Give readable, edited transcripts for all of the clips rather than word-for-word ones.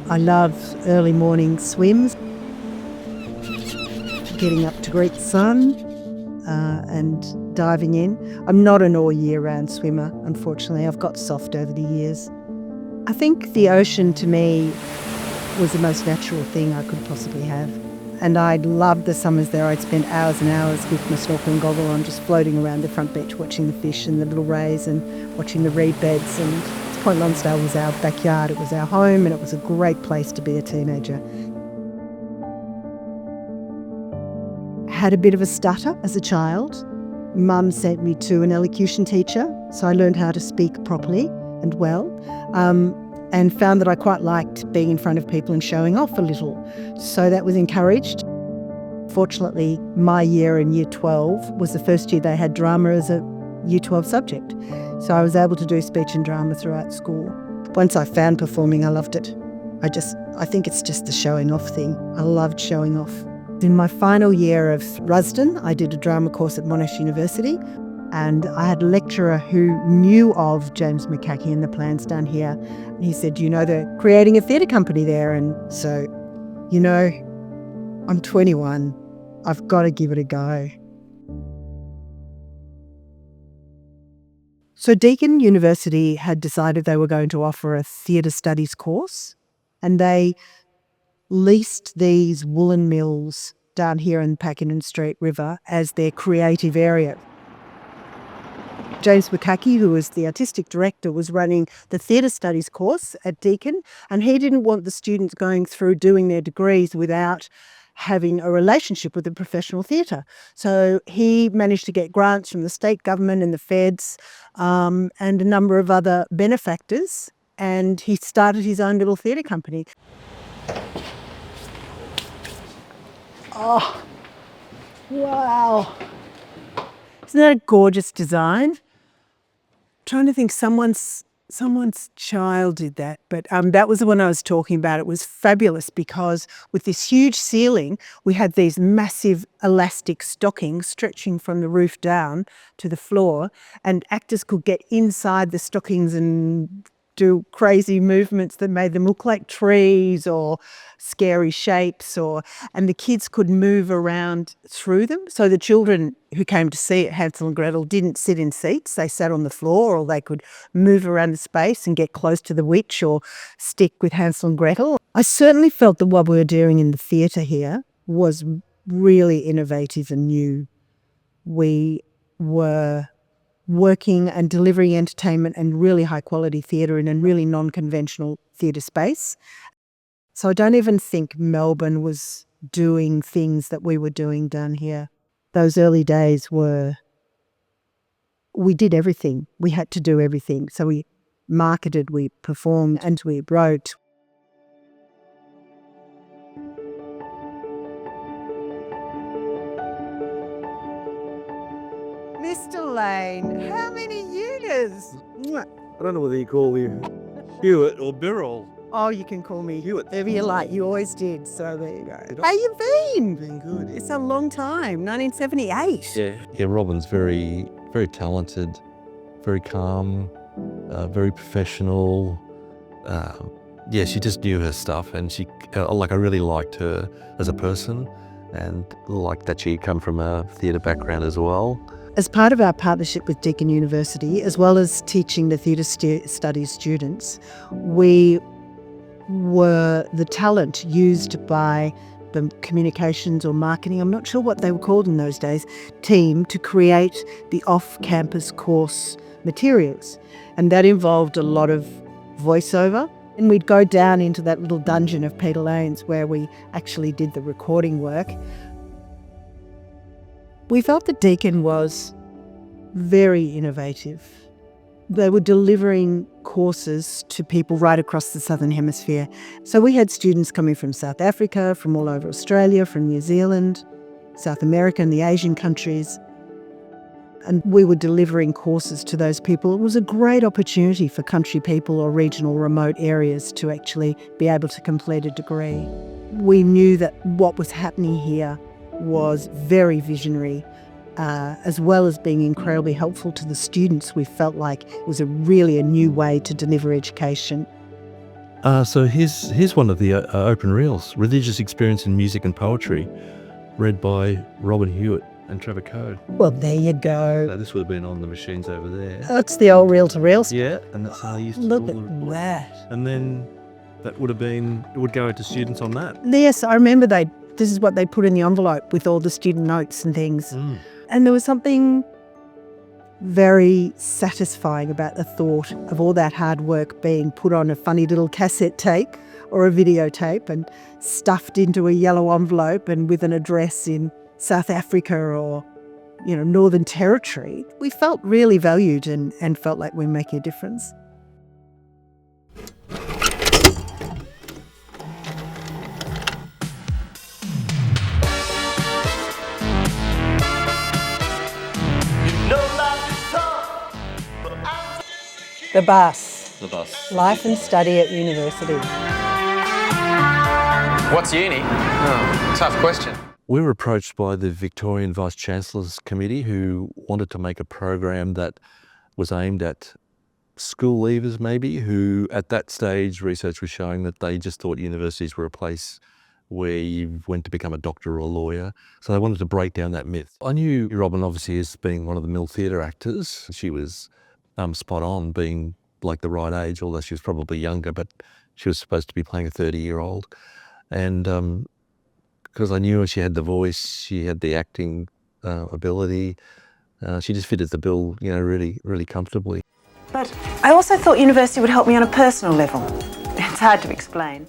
I love early morning swims, getting up to greet the sun and diving in. I'm not an all year round swimmer, unfortunately. I've got soft over the years. I think the ocean to me was the most natural thing I could possibly have. And I loved the summers there. I'd spend hours and hours with my snorkeling goggle on, just floating around the front beach, watching the fish and the little rays and watching the reed beds. And Point Lonsdale was our backyard, it was our home, and it was a great place to be a teenager. Had a bit of a stutter as a child. Mum sent me to an elocution teacher, so I learned how to speak properly and well, and found that I quite liked being in front of people and showing off a little. So that was encouraged. Fortunately, my year in Year 12 was the first year they had drama as a Year 12 subject. So I was able to do speech and drama throughout school. Once I found performing, I loved it. I think it's just the showing off thing. I loved showing off. In my final year of Rusden, I did a drama course at Monash University, and I had a lecturer who knew of James McCackey and the plans down here. And he said, they're creating a theatre company there. And so, I'm 21. I've got to give it a go. So Deakin University had decided they were going to offer a theatre studies course, and they leased these woolen mills down here in Pakenham Street River as their creative area. James McCackey, who was the artistic director, was running the theatre studies course at Deakin, and he didn't want the students going through doing their degrees without having a relationship with the professional theatre. So he managed to get grants from the state government and the feds and a number of other benefactors, and he started his own little theatre company. Oh, wow. Isn't that a gorgeous design? Trying to think, someone's child did that, but that was the one I was talking about. It was fabulous because with this huge ceiling, we had these massive elastic stockings stretching from the roof down to the floor, and actors could get inside the stockings and do crazy movements that made them look like trees or scary shapes, and the kids could move around through them. So the children who came to see it, Hansel and Gretel, didn't sit in seats. They sat on the floor, or they could move around the space and get close to the witch or stick with Hansel and Gretel. I certainly felt that what we were doing in the theatre here was really innovative and new. We were working and delivering entertainment and really high quality theatre in a really non-conventional theatre space. So I don't even think Melbourne was doing things that we were doing down here. Those early days we did everything. We had to do everything. So we marketed, we performed, and we wrote. Mr. Lane, how many years? I don't know whether you call me Hewitt or Birrell. Oh, you can call me Hewitt. whatever you like. You always did, so there you go. How you been? Been good. It's a long time, 1978. Yeah, Robyn's very, very talented, very calm, very professional. She just knew her stuff, and I really liked her as a person, and liked that she come from a theatre background as well. As part of our partnership with Deakin University, as well as teaching the theatre studies students, we were the talent used by the communications or marketing, I'm not sure what they were called in those days, team to create the off-campus course materials. And that involved a lot of voiceover. And we'd go down into that little dungeon of Peter Lane's where we actually did the recording work. We felt that Deakin was very innovative. They were delivering courses to people right across the Southern Hemisphere. So we had students coming from South Africa, from all over Australia, from New Zealand, South America and the Asian countries. And we were delivering courses to those people. It was a great opportunity for country people or regional remote areas to actually be able to complete a degree. We knew that what was happening here was very visionary, as well as being incredibly helpful to the students. We felt like it was really a new way to deliver education. So here's one of the open reels, Religious Experience in Music and Poetry, read by Robyn Hewitt and Trevor Code. Well, there you go. So this would have been on the machines over there. That's the old reel-to-reels. Yeah, and that's how I used to Look do at it. that. And then that would have been, it would go out to students on that. Yes, I remember this is what they put in the envelope with all the student notes and things. And there was something very satisfying about the thought of all that hard work being put on a funny little cassette tape or a videotape and stuffed into a yellow envelope and with an address in South Africa or, Northern Territory. We felt really valued and felt like we were making a difference. The bus. The bus. Life and study at university. What's uni? Oh, tough question. We were approached by the Victorian Vice-Chancellor's Committee, who wanted to make a program that was aimed at school leavers maybe, who at that stage research was showing that they just thought universities were a place where you went to become a doctor or a lawyer. So they wanted to break down that myth. I knew Robyn obviously as being one of the Mill Theatre actors. She was spot on, being like the right age, although she was probably younger, but she was supposed to be playing a 30-year-old. And because I knew her, she had the voice, she had the acting ability. She just fitted the bill, really, really comfortably. But I also thought university would help me on a personal level. It's hard to explain.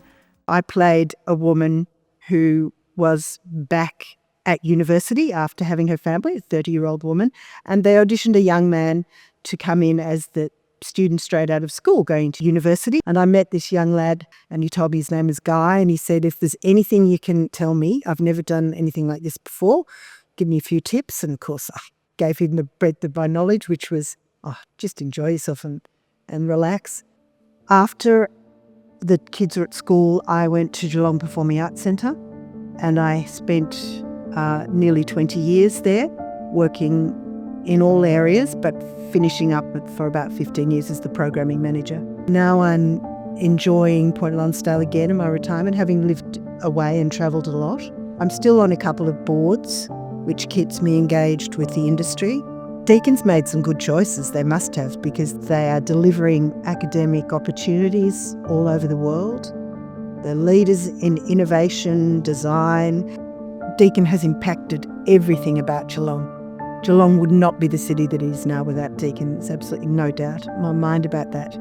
I played a woman who was back at university after having her family, a 30-year-old woman, and they auditioned a young man to come in as the student straight out of school going to university. And I met this young lad and he told me his name is Guy, and he said, if there's anything you can tell me, I've never done anything like this before, give me a few tips. And of course I gave him the breadth of my knowledge, which was, just enjoy yourself and relax. After the kids were at school, I went to Geelong Performing Arts Centre and I spent nearly 20 years there working in all areas, but finishing up for about 15 years as the programming manager. Now I'm enjoying Point Lonsdale again in my retirement, having lived away and travelled a lot. I'm still on a couple of boards, which keeps me engaged with the industry. Deakin's made some good choices, they must have, because they are delivering academic opportunities all over the world. They're leaders in innovation, design. Deakin has impacted everything about Geelong. Geelong would not be the city that it is now without Deakin. There's absolutely no doubt in my mind about that.